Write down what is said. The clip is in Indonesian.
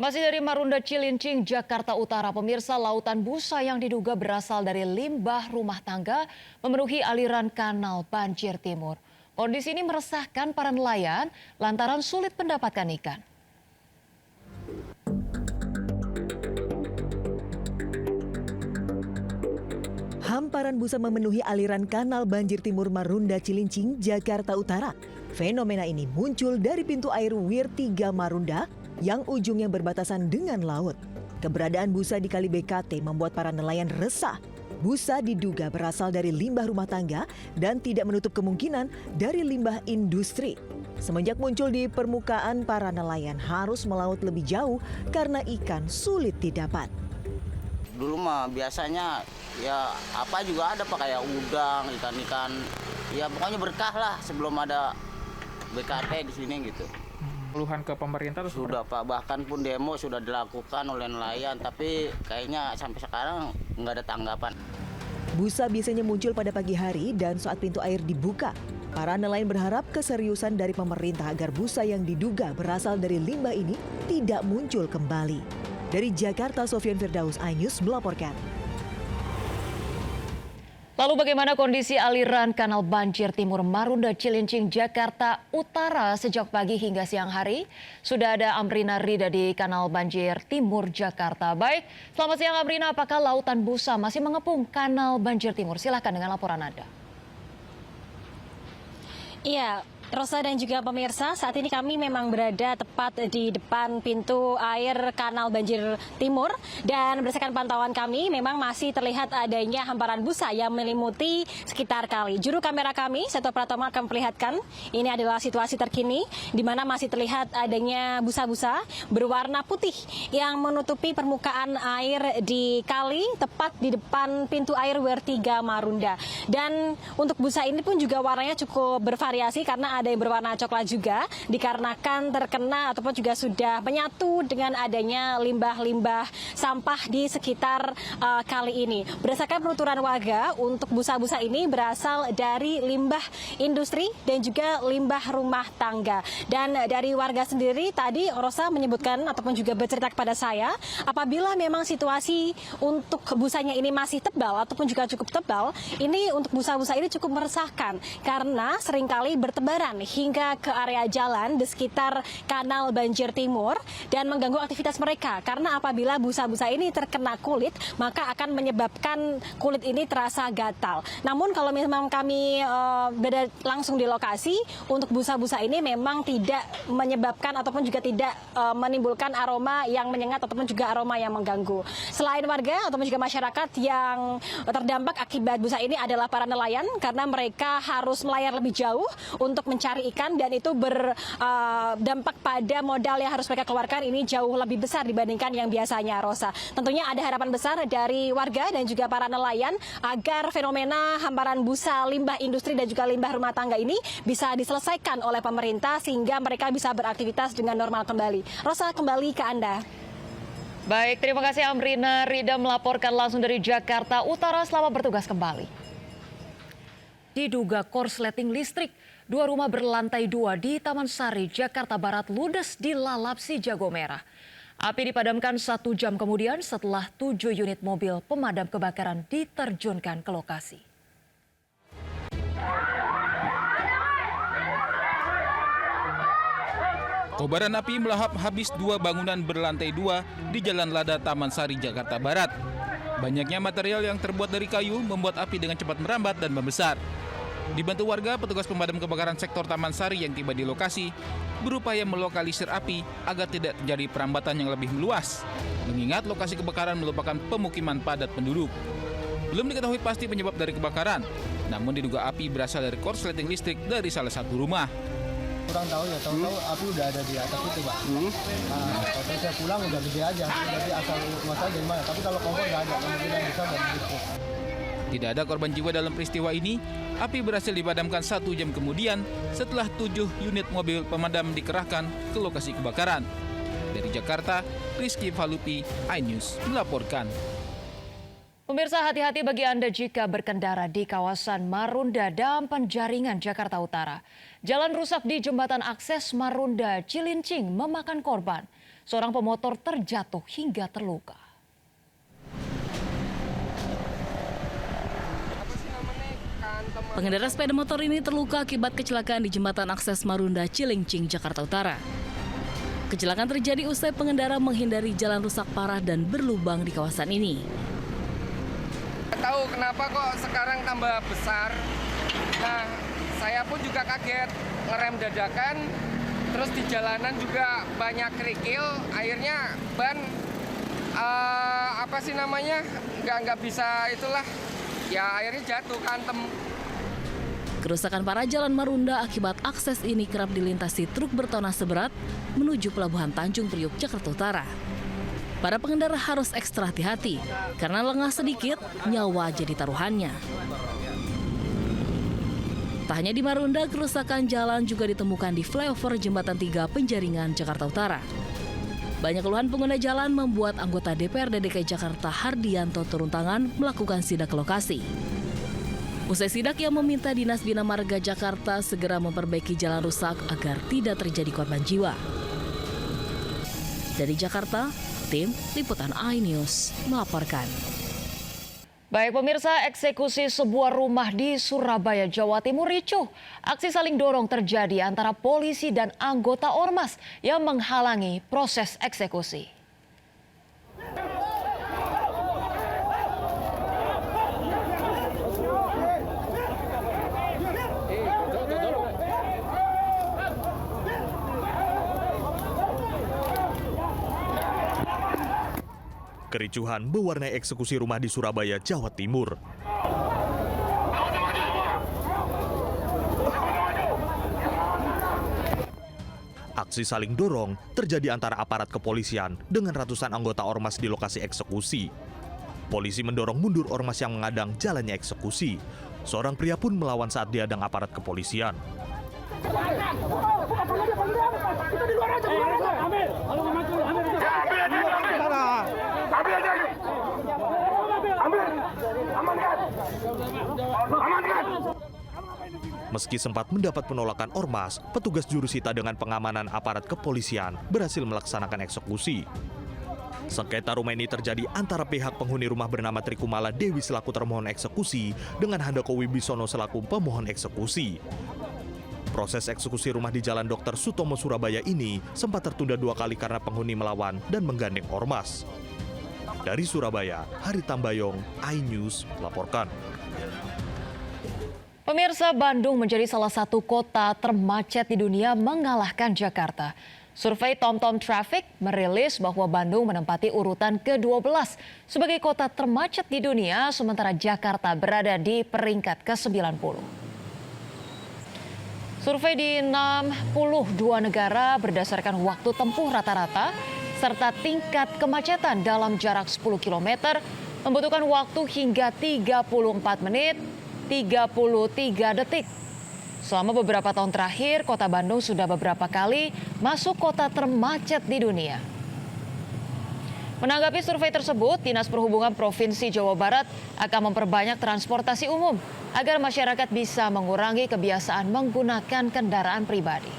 Masih dari Marunda Cilincing, Jakarta Utara, pemirsa, lautan busa yang diduga berasal dari limbah rumah tangga memenuhi aliran kanal banjir timur. Kondisi ini meresahkan para nelayan lantaran sulit mendapatkan ikan. Hamparan busa memenuhi aliran kanal banjir timur Marunda Cilincing, Jakarta Utara. Fenomena ini muncul dari pintu air Wir 3 Marunda yang ujungnya berbatasan dengan laut. Keberadaan busa di Kali BKT membuat para nelayan resah. Busa diduga berasal dari limbah rumah tangga dan tidak menutup kemungkinan dari limbah industri. Semenjak muncul di permukaan, para nelayan harus melaut lebih jauh karena ikan sulit didapat. Dulu mah biasanya ya apa juga ada Pak, kayak udang, ikan-ikan. Ya pokoknya berkah lah sebelum ada BKT di sini gitu. Keluhan ke pemerintah tuh Sudah Pak, bahkan pun demo sudah dilakukan oleh nelayan, tapi kayaknya sampai sekarang nggak ada tanggapan. Busa biasanya muncul pada pagi hari dan saat pintu air dibuka. Para nelayan berharap keseriusan dari pemerintah agar busa yang diduga berasal dari limbah ini tidak muncul kembali. Dari Jakarta, Sofyan Firdaus, iNews melaporkan. Lalu bagaimana kondisi aliran kanal banjir timur Marunda Cilincing, Jakarta Utara sejak pagi hingga siang hari? Sudah ada Amrina Rida di kanal banjir timur Jakarta. Baik, selamat siang Amrina, apakah lautan busa masih mengepung kanal banjir timur? Silahkan dengan laporan Anda. Iya, Rosa dan juga pemirsa, saat ini kami memang berada tepat di depan pintu air kanal banjir timur, dan berdasarkan pantauan kami memang masih terlihat adanya hamparan busa yang menyelimuti sekitar kali. Juru kamera kami, Seto Pratama, akan memperlihatkan ini adalah situasi terkini di mana masih terlihat adanya busa-busa berwarna putih yang menutupi permukaan air di kali tepat di depan pintu air Wir 3 Marunda. Dan untuk busa ini pun juga warnanya cukup bervariasi karena ada yang berwarna coklat juga dikarenakan terkena ataupun juga sudah menyatu dengan adanya limbah-limbah sampah di sekitar kali ini. Berdasarkan penuturan warga, untuk busa-busa ini berasal dari limbah industri dan juga limbah rumah tangga. Dan dari warga sendiri tadi Rosa menyebutkan ataupun juga bercerita kepada saya, apabila memang situasi untuk busanya ini masih tebal ataupun juga cukup tebal, ini untuk busa-busa ini cukup meresahkan karena seringkali bertebaran hingga ke area jalan di sekitar kanal banjir timur dan mengganggu aktivitas mereka. Karena apabila busa-busa ini terkena kulit, maka akan menyebabkan kulit ini terasa gatal. Namun kalau memang kami berada langsung di lokasi, untuk busa-busa ini memang tidak menyebabkan ataupun juga tidak menimbulkan aroma yang menyengat ataupun juga aroma yang mengganggu. Selain warga ataupun juga masyarakat yang terdampak akibat busa ini adalah para nelayan, karena mereka harus melayar lebih jauh untuk mencari ikan, dan itu berdampak pada modal yang harus mereka keluarkan ini jauh lebih besar dibandingkan yang biasanya, Rosa. Tentunya ada harapan besar dari warga dan juga para nelayan agar fenomena hamparan busa limbah industri dan juga limbah rumah tangga ini bisa diselesaikan oleh pemerintah sehingga mereka bisa beraktivitas dengan normal kembali. Rosa, kembali ke Anda. Baik, terima kasih Amrina Rida melaporkan langsung dari Jakarta Utara. Selamat bertugas kembali. Diduga korsleting listrik, 2 rumah berlantai 2 di Taman Sari, Jakarta Barat ludes dilalap si jago merah. Api dipadamkan 1 jam kemudian setelah 7 unit mobil pemadam kebakaran diterjunkan ke lokasi. Kobaran api melahap habis 2 bangunan berlantai 2 di Jalan Lada Taman Sari, Jakarta Barat. Banyaknya material yang terbuat dari kayu membuat api dengan cepat merambat dan membesar. Dibantu warga, petugas pemadam kebakaran sektor Taman Sari yang tiba di lokasi berupaya melokalisir api agar tidak terjadi perambatan yang lebih meluas. Mengingat lokasi kebakaran merupakan pemukiman padat penduduk. Belum diketahui pasti penyebab dari kebakaran, namun diduga api berasal dari korsleting listrik dari salah satu rumah. Kurang tahu ya, tahu-tahu api udah ada di atas itu, Pak. Nah, waktu saya pulang udah gede aja, jadi asal masalah dari mana. Tapi kalau kompor nggak ada, kemungkinan besar dari situ. Tidak ada korban jiwa dalam peristiwa ini. Api berhasil dipadamkan 1 jam kemudian setelah 7 unit mobil pemadam dikerahkan ke lokasi kebakaran. Dari Jakarta, Rizky Falupi, iNews melaporkan. Pemirsa, hati-hati bagi Anda jika berkendara di kawasan Marunda dan Penjaringan, Jakarta Utara. Jalan rusak di jembatan akses Marunda Cilincing memakan korban. seorang pemotor terjatuh hingga terluka. Pengendara sepeda motor ini terluka akibat kecelakaan di jembatan akses Marunda Cilincing, Jakarta Utara. Kecelakaan terjadi usai pengendara menghindari jalan rusak parah dan berlubang di kawasan ini. Tahu kenapa kok sekarang tambah besar. Nah, saya pun juga kaget, ngerem dadakan, terus di jalanan juga banyak kerikil, akhirnya ban nggak bisa itulah, ya akhirnya jatuh kantem. Kerusakan parah jalan Marunda akibat akses ini kerap dilintasi truk bertona seberat menuju Pelabuhan Tanjung Priuk, Jakarta Utara. Para pengendara harus ekstra hati-hati karena lengah sedikit nyawa jadi taruhannya. Tak hanya di Marunda, kerusakan jalan juga ditemukan di flyover Jembatan 3 Penjaringan, Jakarta Utara. Banyak keluhan pengguna jalan membuat anggota DPRD DKI Jakarta Hardianto turun tangan melakukan sidak ke lokasi. Usai sidak yang meminta Dinas Bina Marga Jakarta segera memperbaiki jalan rusak agar tidak terjadi korban jiwa. Dari Jakarta, tim Liputan iNews melaporkan. Baik pemirsa, eksekusi sebuah rumah di Surabaya, Jawa Timur ricuh. Aksi saling dorong terjadi antara polisi dan anggota ormas yang menghalangi proses eksekusi. Kericuhan mewarnai eksekusi rumah di Surabaya, Jawa Timur. Aksi saling dorong terjadi antara aparat kepolisian dengan ratusan anggota ormas di lokasi eksekusi. Polisi mendorong mundur ormas yang mengadang jalannya eksekusi. Seorang pria pun melawan saat dihadang aparat kepolisian. Meski sempat mendapat penolakan ormas, petugas jurusita dengan pengamanan aparat kepolisian berhasil melaksanakan eksekusi. Sengketa rumah ini terjadi antara pihak penghuni rumah bernama Trikumala Dewi selaku termohon eksekusi dengan Handoko Wibisono selaku pemohon eksekusi. Proses eksekusi rumah di Jalan Dr. Sutomo, Surabaya ini sempat tertunda 2 kali karena penghuni melawan dan menggandeng ormas. Dari Surabaya, Hari Tambayong, iNews melaporkan. Pemirsa, Bandung menjadi salah satu kota termacet di dunia mengalahkan Jakarta. Survei TomTom Traffic merilis bahwa Bandung menempati urutan ke-12 sebagai kota termacet di dunia, sementara Jakarta berada di peringkat ke-90. Survei di 62 negara berdasarkan waktu tempuh rata-rata serta tingkat kemacetan dalam jarak 10 km membutuhkan waktu hingga 34 menit 33 detik. Selama beberapa tahun terakhir, kota Bandung sudah beberapa kali masuk kota termacet di dunia. Menanggapi survei tersebut, Dinas Perhubungan Provinsi Jawa Barat akan memperbanyak transportasi umum agar masyarakat bisa mengurangi kebiasaan menggunakan kendaraan pribadi.